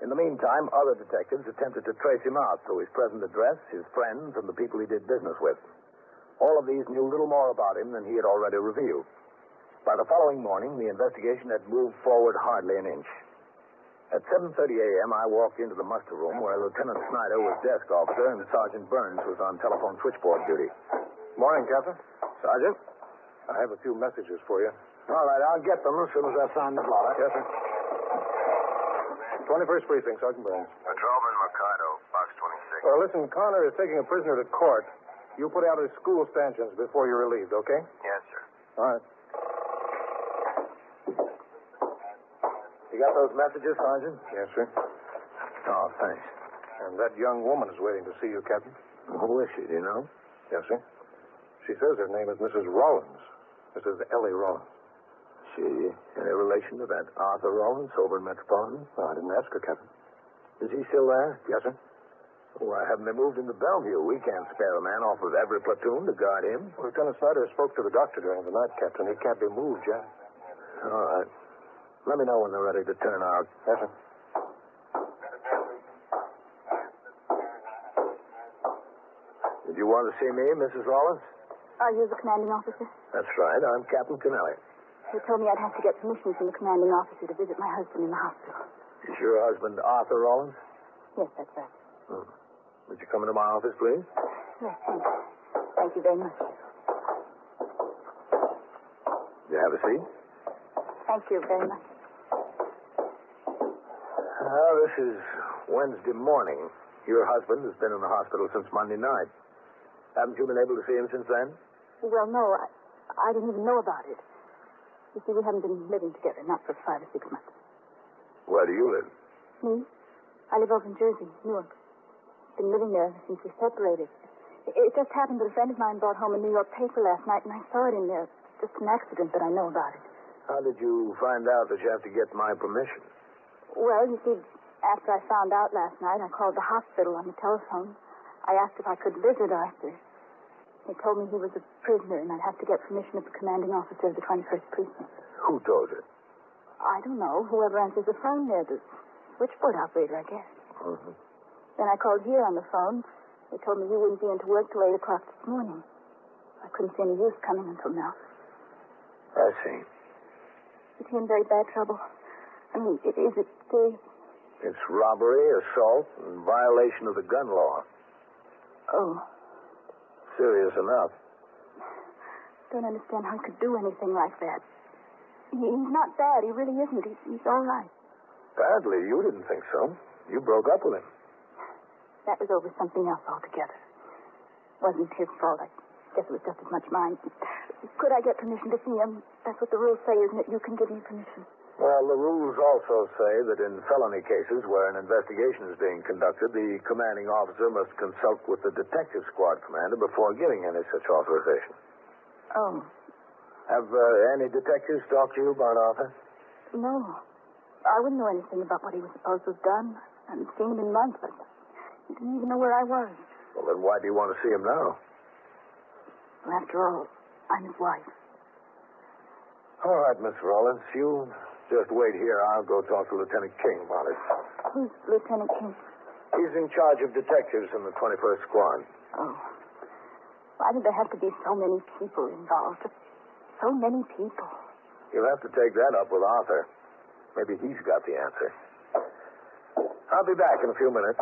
In the meantime, other detectives attempted to trace him out through his present address, his friends, and the people he did business with. All of these knew little more about him than he had already revealed. By the following morning, the investigation had moved forward hardly an inch. At 7:30 a.m., I walked into the muster room where Lieutenant Snyder was desk officer and Sergeant Burns was on telephone switchboard duty. Morning, Captain. Sergeant, I have a few messages for you. All right, I'll get them as soon as I sign the blotter. Yes, sir. 21st Precinct, Sergeant Burns. Patrolman Mercado, box 26. Well, listen, Connor is taking a prisoner to court. You put out his school stanchions before you're relieved, okay? Yes, sir. All right. You got those messages, Sergeant? Yes, sir. Oh, thanks. And that young woman is waiting to see you, Captain. Who is she, do you know? Yes, sir. She says her name is Mrs. Rollins. Mrs. Ellie Rollins. She any relation to that Arthur Rollins over in Metropolitan? Oh, I didn't ask her, Captain. Is he still there? Yes, sir. Why haven't they moved him to Bellevue? We can't spare a man off of every platoon to guard him. Lieutenant Snyder spoke to the doctor during the night, Captain. He can't be moved yet. All right. Let me know when they're ready to turn out. Yes, sir. Did you want to see me, Mrs. Rollins? Are you the commanding officer? That's right. I'm Captain Kennelly. They told me I'd have to get permission from the commanding officer to visit my husband in the hospital. Is your husband Arthur Rollins? Yes, that's right. Would you come into my office, please? Yes, thank you. Thank you very much. You have a seat? Thank you very much. This is Wednesday morning. Your husband has been in the hospital since Monday night. Haven't you been able to see him since then? Well, no, I didn't even know about it. You see, we haven't been living together, not for 5 or 6 months. Where do you live? Me? I live over in Jersey, Newark. Been living there ever since we separated. It just happened that a friend of mine brought home a New York paper last night, and I saw it in there. Just an accident that I know about it. How did you find out that you have to get my permission? Well, you see, after I found out last night, I called the hospital on the telephone. I asked if I could visit Arthur. They told me he was a prisoner, and I'd have to get permission of the commanding officer of the 21st Precinct. Who told you? I don't know. Whoever answers the phone there, the switchboard operator, I guess. Mm-hmm. Then I called here on the phone. They told me you wouldn't be into work till 8 o'clock this morning. I couldn't see any use coming until now. I see. Is he in very bad trouble? I mean, is it serious? It's robbery, assault, and violation of the gun law. Oh. Serious enough. Don't understand how he could do anything like that. He's not bad. He really isn't. He's all right. Badly? You didn't think so. You broke up with him. That was over something else altogether. Wasn't his fault. I guess it was just as much mine. Could I get permission to see him? That's what the rules say, isn't it? You can give me permission. Well, the rules also say that in felony cases where an investigation is being conducted, the commanding officer must consult with the detective squad commander before giving any such authorization. Oh. Have any detectives talked to you about Arthur? No. I wouldn't know anything about what he was supposed to have done. I haven't seen him in months. I didn't even know where I was. Well, then why do you want to see him now? Well, after all, I'm his wife. All right, Miss Rollins. You just wait here. I'll go talk to Lieutenant King about it. Who's Lieutenant King? He's in charge of detectives in the 21st Squad. Oh. Why did there have to be so many people involved? So many people. You'll have to take that up with Arthur. Maybe he's got the answer. I'll be back in a few minutes.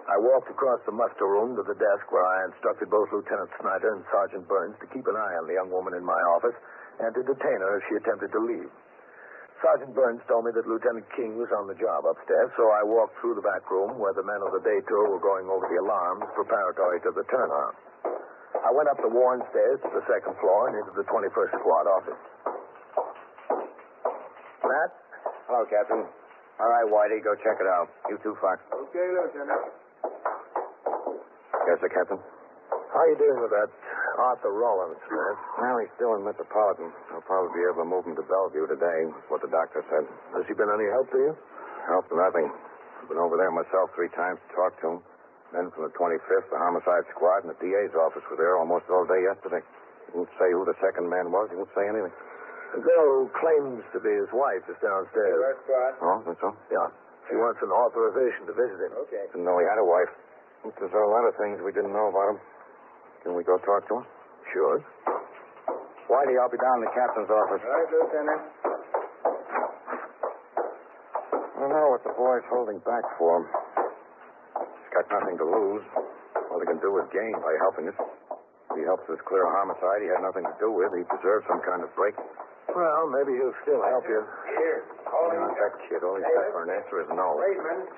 I walked across the muster room to the desk where I instructed both Lieutenant Snyder and Sergeant Burns to keep an eye on the young woman in my office and to detain her if she attempted to leave. Sergeant Burns told me that Lieutenant King was on the job upstairs, so I walked through the back room where the men of the day tour were going over the alarms preparatory to the turnout. I went up the worn stairs to the second floor and into the 21st Squad office. Matt? Hello, Captain. All right, Whitey, go check it out. You too, Fox. Okay, Lieutenant. Yes, sir, Captain. How are you doing with that Arthur Rollins, Matt? Well, he's still in Metropolitan. I'll probably be able to move him to Bellevue today, is what the doctor said. Has he been any help to you? Help to nothing. I've been over there myself 3 times to talk to him. Men from the 25th, the homicide squad, and the DA's office were there almost all day yesterday. He won't say who the second man was. He won't say anything. The girl who claims to be his wife is downstairs. Oh, that's all? Yeah. She wants an authorization to visit him. Okay. Didn't know he had a wife. There's a lot of things we didn't know about him. Can we go talk to him? Sure. Whitey, I'll be down in the captain's office. All right, Lieutenant. I don't know what the boy's holding back for. He's got nothing to lose. All he can do is gain by helping us. If he helps us clear a homicide he had nothing to do with, he deserves some kind of break. Well, maybe he'll still help you. Here. Not that kid. All he's got for an answer is no.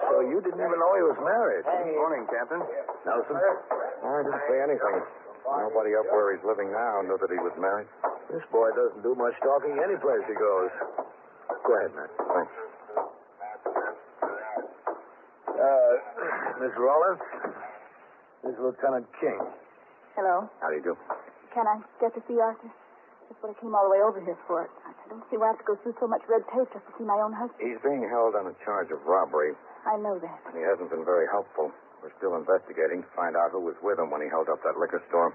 So you didn't even know he was married? Good morning, Captain. Nelson? I didn't say anything. Nobody up where he's living now knew that he was married. This boy doesn't do much talking any place he goes. Go ahead, Matt. Thanks. Miss Rollins? This is Lieutenant King. Hello. How do you do? Can I get to see Arthur? That's what I came all the way over here for. I don't see why I have to go through so much red tape just to see my own husband. He's being held on a charge of robbery. I know that. He hasn't been very helpful. We're still investigating to find out who was with him when he held up that liquor store.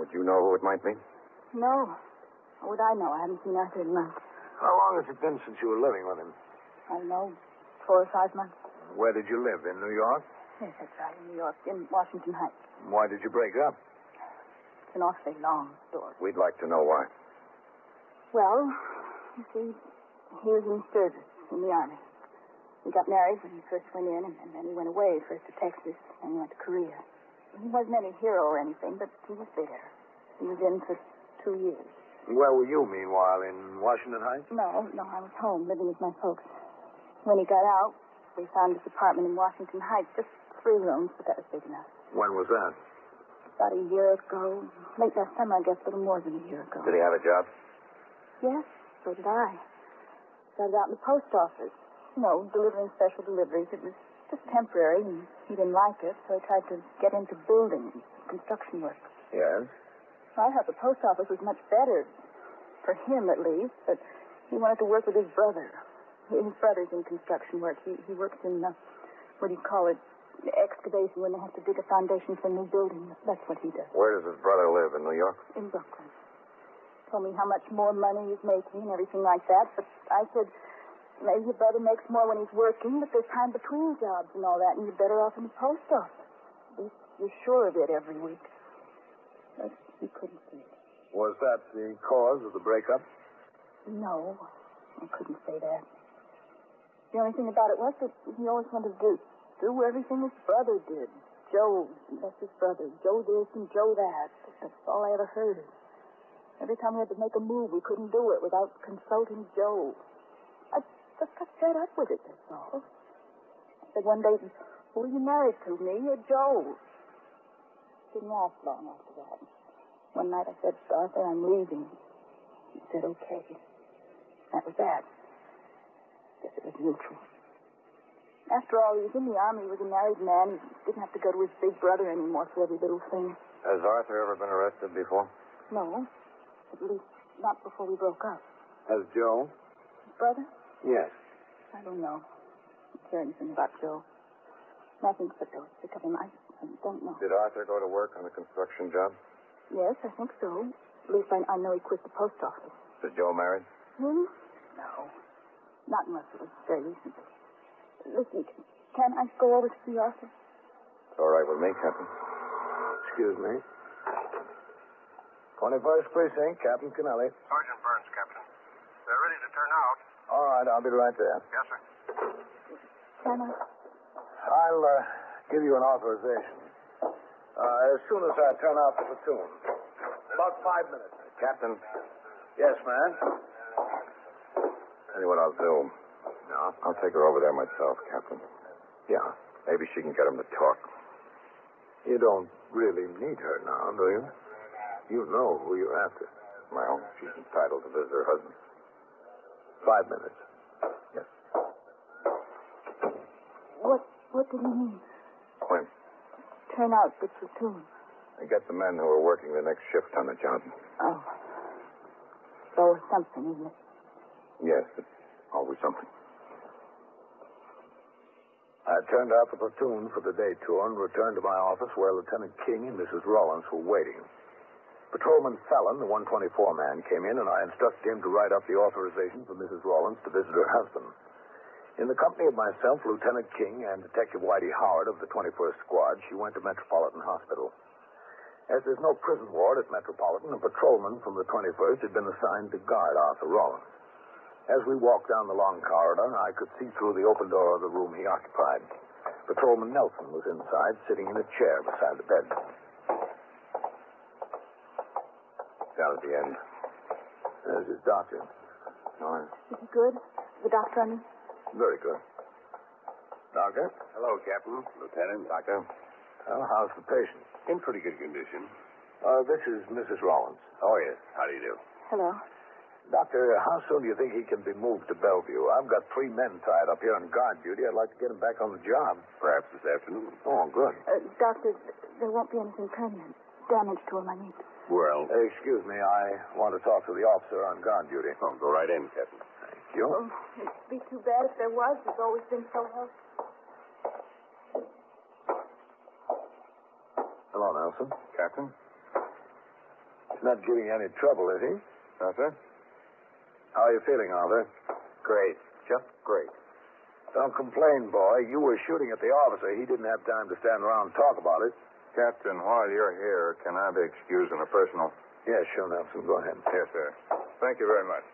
Would you know who it might be? No. How would I know? I haven't seen Arthur in months. How long has it been since you were living with him? I don't know, 4 or 5 months. Where did you live? In New York? Yes, that's right, in New York, in Washington Heights. Why did you break up? It's an awfully long story. We'd like to know why. Well, you see, he was in service in the Army. He got married when he first went in, and then he went away, first to Texas, and he went to Korea. He wasn't any hero or anything, but he was there. He was in for 2 years. Where were you, meanwhile, in Washington Heights? No, I was home, living with my folks. When he got out, we found his apartment in Washington Heights, just 3 rooms, but that was big enough. When was that? About a year ago. Late last summer, I guess, a little more than a year ago. Did he have a job? Yes, so did I. Started out in the post office. You know, delivering special deliveries. It was just temporary, and he didn't like it, so he tried to get into building, construction work. Yes. I thought the post office was much better, for him at least, but he wanted to work with his brother. His brother's in construction work. He works in, what do you call it, excavation, when they have to dig a foundation for a new building. That's what he does. Where does his brother live, in New York? In Brooklyn. Told me how much more money he's making and everything like that, but I said, maybe your brother makes more when he's working, but there's time between jobs and all that, and you're better off in the post office. At least you're sure of it every week. But he couldn't say it. Was that the cause of the breakup? No, I couldn't say that. The only thing about it was that he always wanted to do everything his brother did. Joe, that's his brother. Joe this and Joe that. That's all I ever heard. Every time we had to make a move, we couldn't do it without consulting Joe. I just got fed up with it, that's all. I said one day, who are you married to, me or Joe? Didn't last long after that. One night I said, Arthur, I'm leaving. He said, okay. That was that. Guess it was neutral. After all, he was in the Army. He was a married man. He didn't have to go to his big brother anymore for every little thing. Has Arthur ever been arrested before? No. At least not before we broke up. Has Joe? His brother? Yes. I don't know. I don't care anything about Joe. Nothing but those sick of him. I don't know. Did Arthur go to work on a construction job? Yes, I think so. At least I know he quit the post office. Is Joe married? No. Not unless it was very recently. Listen, can I go over to see Arthur? It's all right with me, Captain. Excuse me. 21st Precinct, Captain Kennelly. Sergeant Burns, Captain. They're ready to turn out. All right, I'll be right there. Yes, sir. Can I? I'll give you an authorization. As soon as I turn out the platoon. About 5 minutes. Captain, Yes, man. tell you what I'll do. No. I'll take her over there myself, Captain. Yeah. Maybe she can get him to talk. You don't really need her now, do you? You know who you're after. Well, she's entitled to visit her husband. 5 minutes. Yes. What did he mean? When? Turn out the platoon. I get the men who are working the next shift on the job. Oh. So it's something, isn't it? Yes, it's always something. I turned out the platoon for the day tour and returned to my office where Lieutenant King and Mrs. Rollins were waiting. Patrolman Fallon, the 124 man, came in, and I instructed him to write up the authorization for Mrs. Rawlins to visit her husband. In the company of myself, Lieutenant King, and Detective Whitey Howard of the 21st Squad, she went to Metropolitan Hospital. As there's no prison ward at Metropolitan, a patrolman from the 21st had been assigned to guard Arthur Rawlins. As we walked down the long corridor, I could see through the open door of the room he occupied. Patrolman Nelson was inside, sitting in a chair beside the bed. Down at the end. There's his doctor. No, Is he good? The doctor, I mean? Very good. Doctor? hello, Captain, Lieutenant, Doctor. Well, how's the patient? In pretty good condition. This is Mrs. Rawlins. Oh, yes. How do you do? Hello. Doctor, how soon do you think he can be moved to Bellevue? I've got 3 men tied up here on guard duty. I'd like to get him back on the job. Perhaps this afternoon. Oh, good. Doctor, there won't be anything permanent. Damage to him, I mean. Well, Excuse me, I want to talk to the officer on guard duty. oh, go right in, Captain. Thank you. Oh, it'd be too bad if there was. He's always been so helpful. Hello, Nelson. Captain? He's not giving you any trouble, is he? No, sir. How are you feeling, Arthur? Great. Just great. Don't complain, boy. You were shooting at the officer. He didn't have time to stand around and talk about it. Captain, while you're here, can I be excused on a personal? Yes, sure, Nelson. Go ahead. Yes, sir. Thank you very much.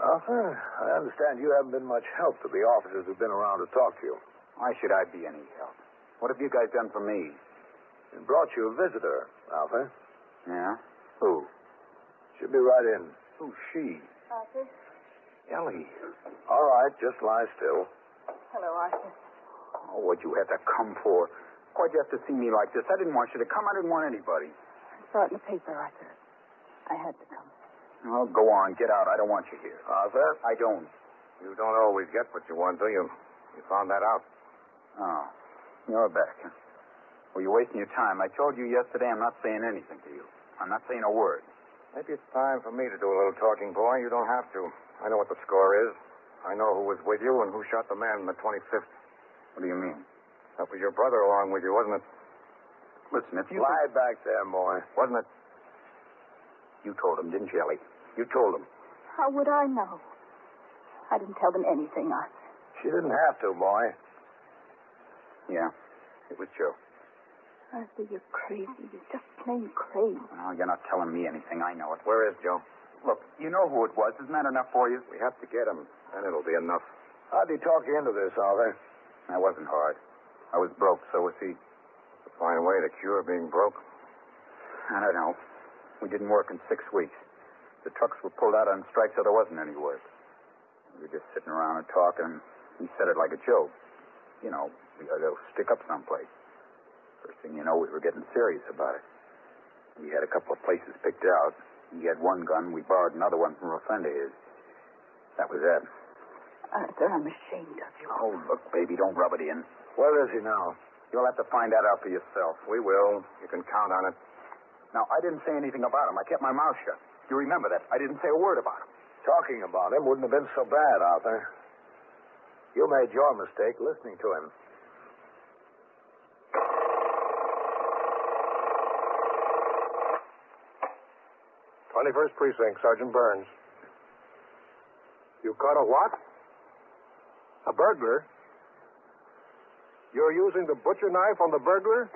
Arthur, I understand you haven't been much help to the officers who've been around to talk to you. Why should I be any help? What have you guys done for me? And brought you a visitor, Arthur. Yeah? Who? Should be right in. Who's she? Arthur? Ellie. All right, just lie still. Hello, Arthur. Oh, what'd you have to come for? Why'd you have to see me like this? I didn't want you to come. I didn't want anybody. I saw it in the paper, Arthur. I had to come. Oh, go on. Get out. I don't want you here. Arthur? I don't. You don't always get what you want, do you? You found that out. Oh. You're back, huh? Well, you're wasting your time. I told you yesterday I'm not saying anything to you. I'm not saying a word. Maybe it's time for me to do a little talking, boy. You don't have to. I know what the score is. I know who was with you and who shot the man in the 25th. What do you mean? That was your brother along with you, wasn't it? Listen, if you... Lie back there, boy. Wasn't it? You told him, didn't you, Ellie? You told him. How would I know? I didn't tell them anything, Arthur. She didn't have to, boy. Yeah. It was Joe. Arthur, you're crazy. You're just plain crazy. No, you're not telling me anything. I know it. Where is Joe? Look, you know who it was. Isn't that enough for you? We have to get him, and it'll be enough. How'd he talk you into this, Arthur? That wasn't hard. I was broke, so was he. A fine way to cure being broke. I don't know. We didn't work in 6 weeks. The trucks were pulled out on strike, so there wasn't any work. We were just sitting around and talking. He said it like a joke. You know, we ought to stick up someplace. First thing you know, we were getting serious about it. We had a couple of places picked out. He had one gun. We borrowed another one from a friend of his. That was that. Arthur, I'm ashamed of you. Oh, look, baby, don't rub it in. Where is he now? You'll have to find that out for yourself. We will. You can count on it. Now, I didn't say anything about him. I kept my mouth shut. You remember that. I didn't say a word about him. Talking about him wouldn't have been so bad, Arthur. You made your mistake listening to him. "21st Precinct, Sergeant Burns. You caught a what? A burglar? You're using the butcher knife on the burglar?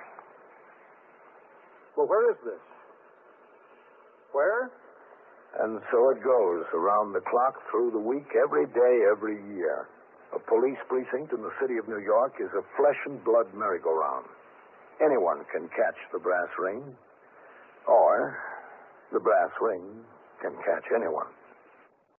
Well, where is this? Where? And so it goes, around the clock, through the week, every day, every year. A police precinct in the city of New York is a flesh and blood merry-go-round. Anyone can catch the brass ring, or the brass ring can catch anyone.